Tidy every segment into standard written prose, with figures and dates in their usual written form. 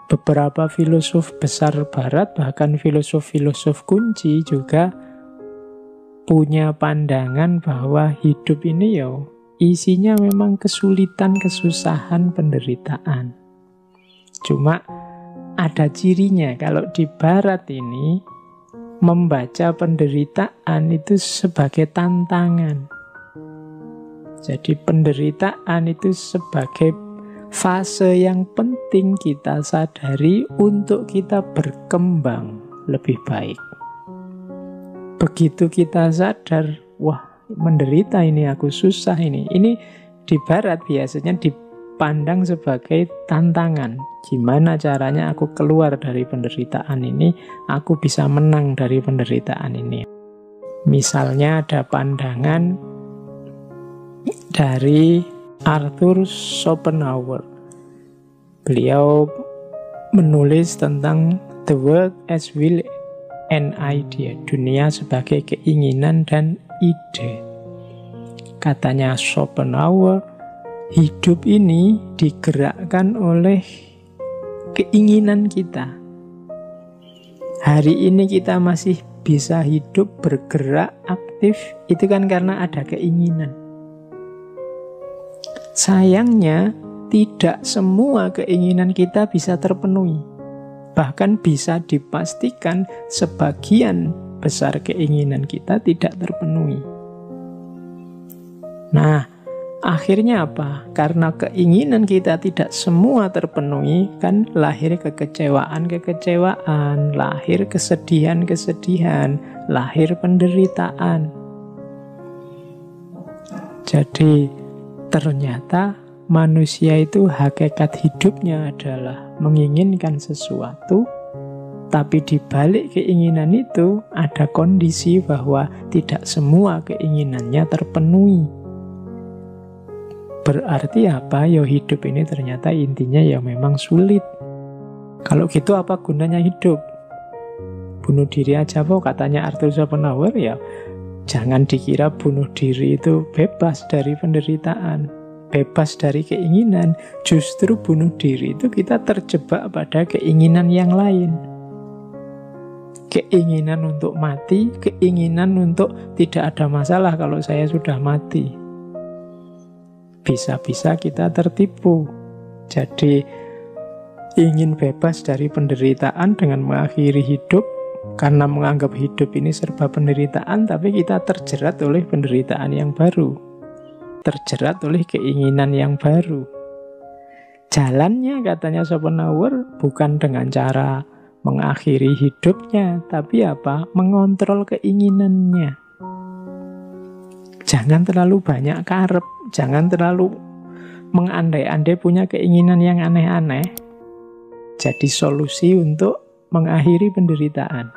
Beberapa filosof besar barat, bahkan filosof-filosof kunci juga punya pandangan bahwa hidup ini isinya memang kesulitan, kesusahan, penderitaan. Cuma ada cirinya, kalau di barat ini membaca penderitaan itu sebagai tantangan. Jadi penderitaan itu sebagai fase yang penting kita sadari untuk kita berkembang lebih baik. Begitu kita sadar, wah menderita ini, aku susah ini. Ini di barat biasanya dipandang sebagai tantangan. Gimana caranya aku keluar dari penderitaan ini, aku bisa menang dari penderitaan ini. Misalnya ada pandangan dari Arthur Schopenhauer. Beliau menulis tentang The World as Will and Idea, dunia sebagai keinginan dan ide. Katanya Schopenhauer, hidup ini digerakkan oleh keinginan kita. Hari ini kita masih bisa hidup, bergerak, aktif, itu kan karena ada keinginan. Sayangnya, tidak semua keinginan kita bisa terpenuhi. Bahkan bisa dipastikan sebagian besar keinginan kita tidak terpenuhi. Nah, akhirnya apa? Karena keinginan kita tidak semua terpenuhi, kan lahir kekecewaan-kekecewaan, lahir kesedihan-kesedihan, lahir penderitaan. Jadi, ternyata manusia itu hakikat hidupnya adalah menginginkan sesuatu, tapi di balik keinginan itu ada kondisi bahwa tidak semua keinginannya terpenuhi. Berarti apa? Hidup ini ternyata intinya memang sulit. Kalau gitu apa gunanya hidup? Bunuh diri aja kok, katanya Arthur Schopenhauer. Jangan dikira bunuh diri itu bebas dari penderitaan, bebas dari keinginan. Justru bunuh diri itu kita terjebak pada keinginan yang lain. Keinginan untuk mati, keinginan untuk tidak ada masalah kalau saya sudah mati. Bisa-bisa kita tertipu. Jadi ingin bebas dari penderitaan dengan mengakhiri hidup, karena menganggap hidup ini serba penderitaan, tapi kita terjerat oleh penderitaan yang baru, terjerat oleh keinginan yang baru. Jalannya, katanya Schopenhauer, bukan dengan cara mengakhiri hidupnya, tapi apa? Mengontrol keinginannya. Jangan terlalu banyak karep, jangan terlalu mengandai-andai punya keinginan yang aneh-aneh. Jadi solusi untuk mengakhiri penderitaan.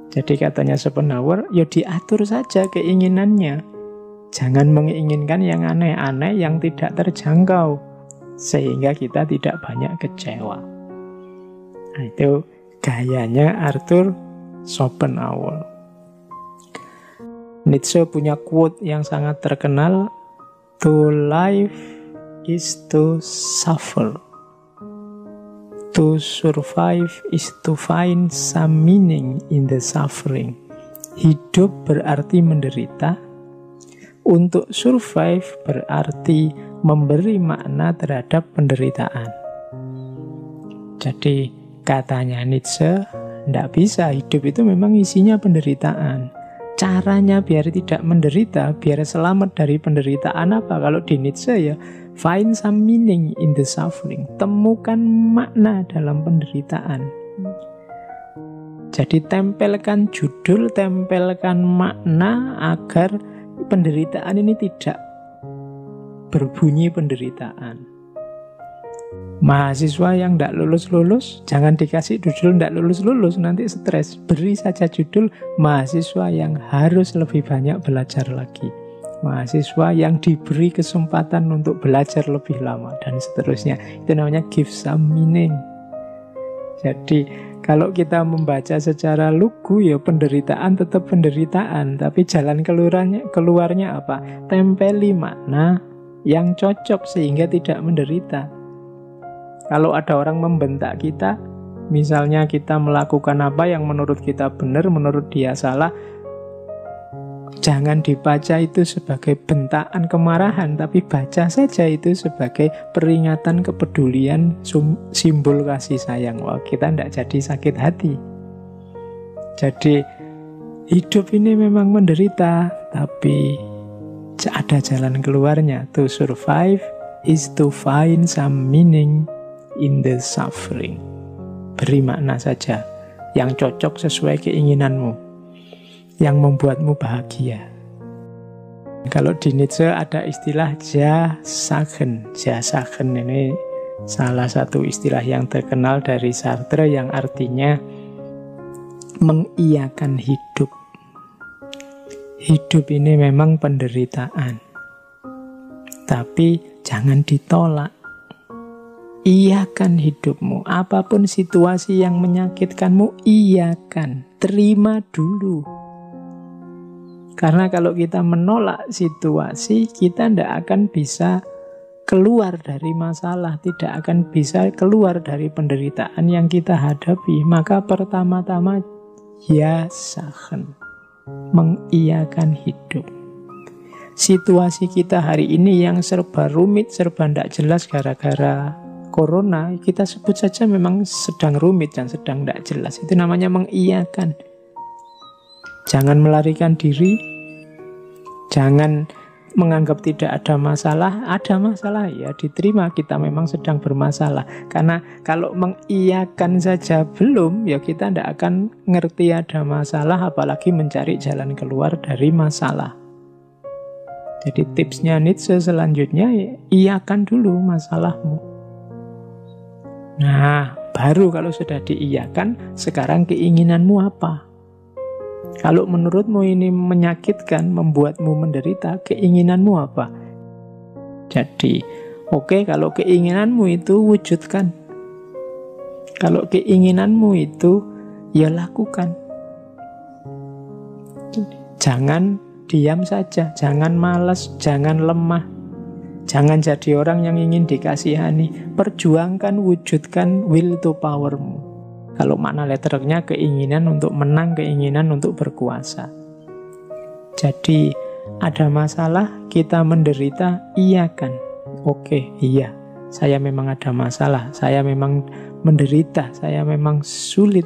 Jadi katanya Schopenhauer, diatur saja keinginannya. Jangan menginginkan yang aneh-aneh, yang tidak terjangkau, sehingga kita tidak banyak kecewa. Nah, itu gayanya Arthur Schopenhauer. Nietzsche punya quote yang sangat terkenal, "To live is to suffer. To survive is to find some meaning in the suffering." Hidup berarti menderita. Untuk survive berarti memberi makna terhadap penderitaan. Jadi katanya Nietzsche, tidak bisa, hidup itu memang isinya penderitaan. Caranya biar tidak menderita, biar selamat dari penderitaan apa? Kalau di Nietzsche find some meaning in the suffering. Temukan makna dalam penderitaan. Jadi tempelkan judul, tempelkan makna agar penderitaan ini tidak berbunyi penderitaan. Mahasiswa yang tidak lulus-lulus, jangan dikasih judul tidak lulus-lulus, nanti stres. Beri saja judul mahasiswa yang harus lebih banyak belajar lagi, mahasiswa yang diberi kesempatan untuk belajar lebih lama, dan seterusnya. Itu namanya give some meaning. Jadi Kalau kita membaca secara lugu, ya penderitaan tetap penderitaan, tapi jalan keluarnya apa? Tempeli makna yang cocok sehingga tidak menderita. Kalau ada orang membentak kita, misalnya kita melakukan apa yang menurut kita benar, menurut dia salah, jangan dibaca itu sebagai bentaan kemarahan, tapi baca saja itu sebagai peringatan kepedulian, simbol kasih sayang. Wah, kita tidak jadi sakit hati. Jadi hidup ini memang menderita, tapi ada jalan keluarnya. To survive is to find some meaning in the suffering. Beri makna saja yang cocok sesuai keinginanmu, yang membuatmu bahagia. Kalau di Nietzsche ada istilah Ja-Sagen. Ja-Sagen ini salah satu istilah yang terkenal dari Sartre yang artinya mengiyakan hidup. Hidup ini memang penderitaan, tapi jangan ditolak. Iyakan hidupmu. Apapun situasi yang menyakitkanmu, iyakan. Terima dulu. Karena kalau kita menolak situasi, kita tidak akan bisa keluar dari masalah, tidak akan bisa keluar dari penderitaan yang kita hadapi. Maka pertama-tama, ya sahen, mengiyakan hidup. Situasi kita hari ini yang serba rumit, serba tidak jelas gara-gara corona, kita sebut saja memang sedang rumit dan sedang tidak jelas. Itu namanya mengiyakan. Jangan melarikan diri, jangan menganggap tidak ada masalah. Ada masalah, ya diterima, kita memang sedang bermasalah. Karena kalau mengiyakan saja belum, ya kita tidak akan ngerti ada masalah, apalagi mencari jalan keluar dari masalah. Jadi tipsnya Nietzsche selanjutnya, ya, iyakan dulu masalahmu. Nah, baru kalau sudah diiyakan, sekarang keinginanmu apa? Kalau menurutmu ini menyakitkan, membuatmu menderita, keinginanmu apa? Jadi, oke, kalau keinginanmu itu wujudkan. Kalau keinginanmu itu, ya lakukan. Jangan diam saja, jangan malas, jangan lemah. Jangan jadi orang yang ingin dikasihani. Perjuangkan, wujudkan will to powermu. Kalau makna letternya keinginan untuk menang, keinginan untuk berkuasa. Jadi ada masalah, kita menderita, iyakan. Oke, iya, saya memang ada masalah, saya memang menderita, saya memang sulit.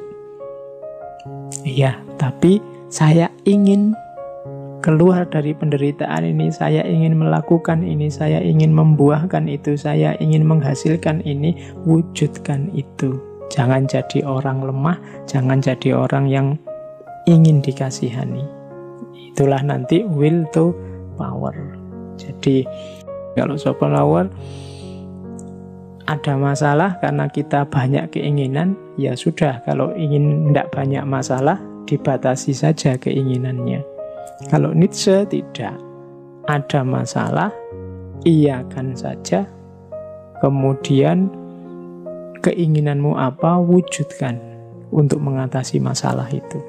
Iya, tapi saya ingin keluar dari penderitaan ini, saya ingin melakukan ini, saya ingin membuahkan itu, saya ingin menghasilkan ini, wujudkan itu. Jangan jadi orang lemah, jangan jadi orang yang ingin dikasihani. Itulah nanti will to power. Jadi kalau Schopenhauer ada masalah karena kita banyak keinginan, ya sudah, kalau ingin tidak banyak masalah, dibatasi saja keinginannya. Kalau Nietzsche tidak, ada masalah, iyakan saja, kemudian keinginanmu apa, wujudkan untuk mengatasi masalah itu.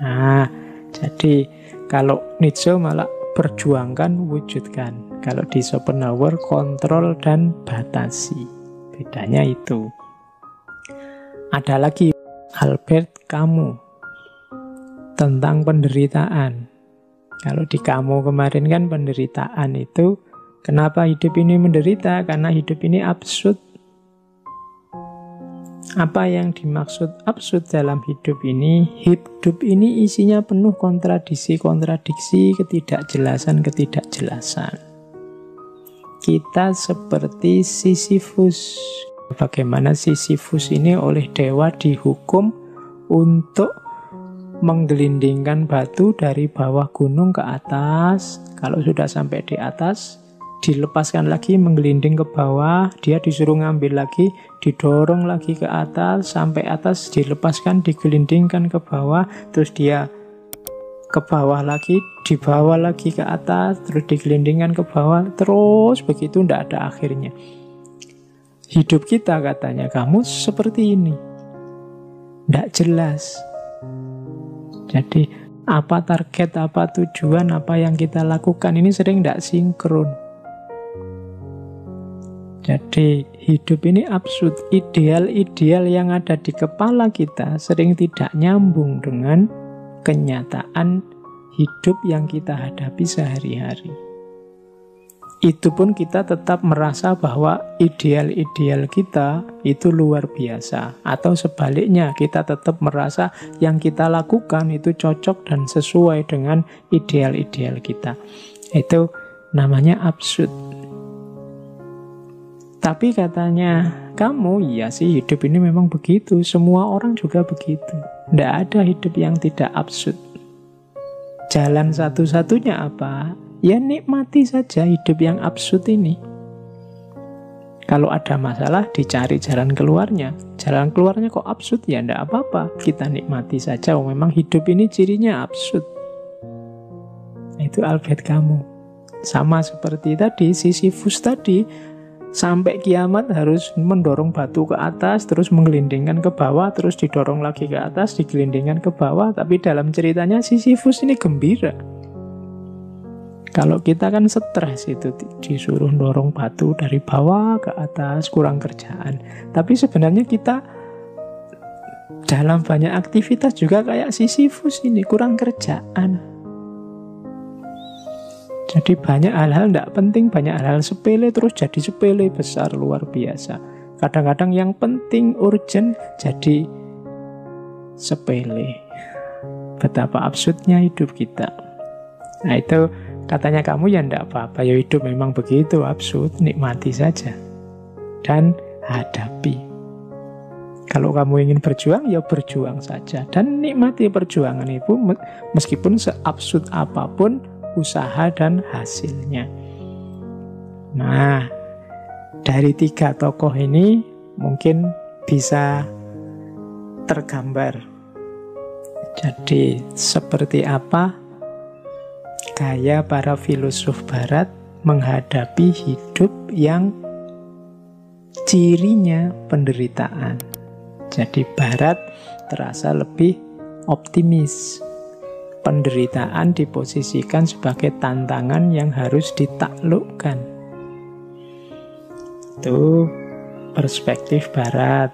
Nah, jadi kalau Nietzsche malah perjuangkan, wujudkan. Kalau di Schopenhauer kontrol dan batasi. Bedanya itu. Ada lagi Albert Camus tentang penderitaan. Kalau di Camus kemarin kan penderitaan itu, kenapa hidup ini menderita? Karena hidup ini absurd. Apa yang dimaksud absurd dalam hidup ini? Hidup ini isinya penuh kontradiksi-kontradiksi, ketidakjelasan-ketidakjelasan. Kita seperti Sisyphus. Bagaimana Sisyphus ini oleh dewa dihukum untuk menggelindingkan batu dari bawah gunung ke atas. Kalau sudah sampai di atas, dilepaskan lagi, menggelinding ke bawah, dia disuruh ngambil lagi, didorong lagi ke atas, sampai atas, dilepaskan, digelindingkan ke bawah, terus dia ke bawah lagi, dibawa lagi ke atas, terus digelindingkan ke bawah, terus begitu, tidak ada akhirnya. Hidup kita, katanya kamu seperti ini. Tidak jelas. Jadi apa target, apa tujuan, apa yang kita lakukan ini sering tidak sinkron. Jadi hidup ini absurd. Ideal-ideal yang ada di kepala kita sering tidak nyambung dengan kenyataan hidup yang kita hadapi sehari-hari. Itu pun kita tetap merasa bahwa ideal-ideal kita itu luar biasa. Atau sebaliknya, kita tetap merasa yang kita lakukan itu cocok dan sesuai dengan ideal-ideal kita. Itu namanya absurd. Tapi katanya kamu, iya sih hidup ini memang begitu. Semua orang juga begitu. Tidak ada hidup yang tidak absurd. Jalan satu-satunya apa? Ya nikmati saja hidup yang absurd ini. Kalau ada masalah, dicari jalan keluarnya. Jalan keluarnya kok absurd? Ya enggak apa-apa, kita nikmati saja. Memang hidup ini cirinya absurd. Itu Albert Camus. Sama seperti tadi, Sisyphus tadi, sampai kiamat harus mendorong batu ke atas, terus menggelindingkan ke bawah, terus didorong lagi ke atas, digelindingkan ke bawah. Tapi dalam ceritanya Sisyphus ini gembira. Kalau kita kan stres, itu disuruh dorong batu dari bawah ke atas, kurang kerjaan. Tapi sebenarnya kita dalam banyak aktivitas juga kayak Sisyphus ini, kurang kerjaan. Jadi banyak hal-hal tidak penting, banyak hal-hal sepele terus jadi sepele besar, luar biasa. Kadang-kadang yang penting, urgent, jadi sepele. Betapa absurdnya hidup kita. Nah itu katanya kamu, ya enggak apa-apa, ya hidup memang begitu absurd, nikmati saja dan hadapi. Kalau kamu ingin berjuang, ya berjuang saja dan nikmati perjuangan itu meskipun seabsurd apapun usaha dan hasilnya. Nah, dari 3 tokoh ini mungkin bisa tergambar. Jadi seperti apa gaya para filosof barat menghadapi hidup yang cirinya penderitaan. Jadi barat terasa lebih optimis. Penderitaan diposisikan sebagai tantangan yang harus ditaklukkan. Itu perspektif barat.